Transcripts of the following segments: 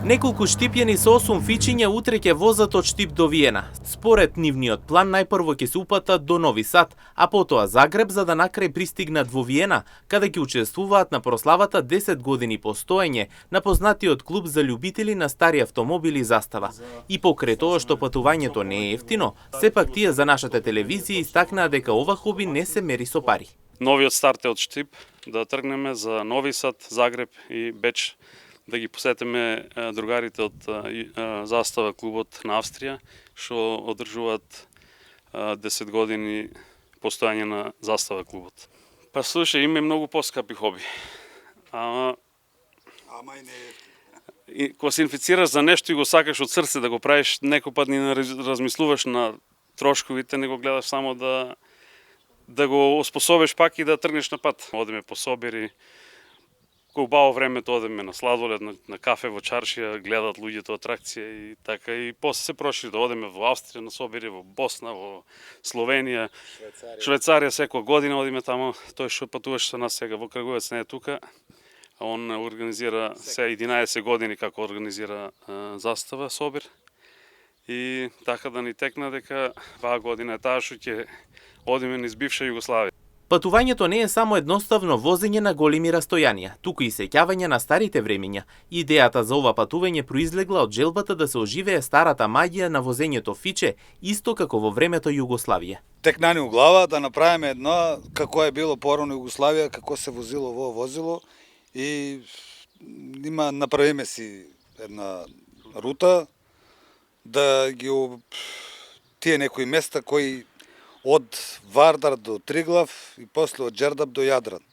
Неколку штипјани со 8 фичиња утре ќе возат од Штип до Виена. Според нивниот план, најпрво ќе се упатат до Нови Сад, а потоа Загреб, за да накрај пристигнат во Виена, каде ќе учествуваат на прославата 10 години постоење на познатиот клуб за љубители на стари автомобили Застава. И покрај тоа што патувањето не е ефтино, сепак тие за нашата телевизија истакнаа дека ова хоби не се мери со пари. Новиот старт е од Штип, да тргнеме за Нови Сад, Загреб и Беч, да ги посетиме другарите од Застава клубот на Австрија, што одржуваат 10 години постојање на Застава клубот. Па слушај, има и многу поскапи хоби. Ама и не и кога се инфицираш за нешто и го сакаш од срце да го правиш, некој пат не размислуваш на трошковите, не го гледаш само да го оспособиш пак и да тргнеш на пат. Одиме по собери, кога убаво времето одиме на сладолед, на кафе во чаршија, гледат луѓето атракција и така, и после се прошири да одиме во Австрија на собери, во Босна, во Словенија, Швајцарија секоја година одиме тамо. Тој што патуваше со нас сега во Крагуевец не е тука. Он организира се 11 години како организира Застава собир. И така да ни текна дека оваа година е таа што ќе одиме низ бивша Југославија. Патувањето не е само едноставно возење на големи растојанија, туку и сеќавање на старите времења. Идејата за ова патување произлегла од желбата да се оживее старата магија на возењето фиче, исто како во времето Југославија. Текнани у глава да направиме едно како е било порано Југославија, како се возило во возило и направиме си една рута да ги тие некои места кои од Вардар до Триглав и после од Џердап до Јадран.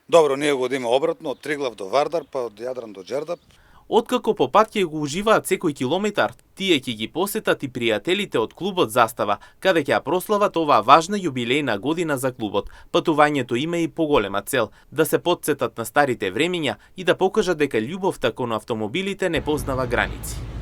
Добро, ние го одиме обратно, од Триглав до Вардар, па од Јадран до Џердап. Откако по пат ќе го уживаат секој километар, тие ќе ги посетат и пријателите од клубот Застава, каде ќе ја прослават оваа важна јубилејна година за клубот. Патувањето има и поголема цел, да се потсетат на старите времења и да покажат дека љубовта кон автомобилите не познава граници.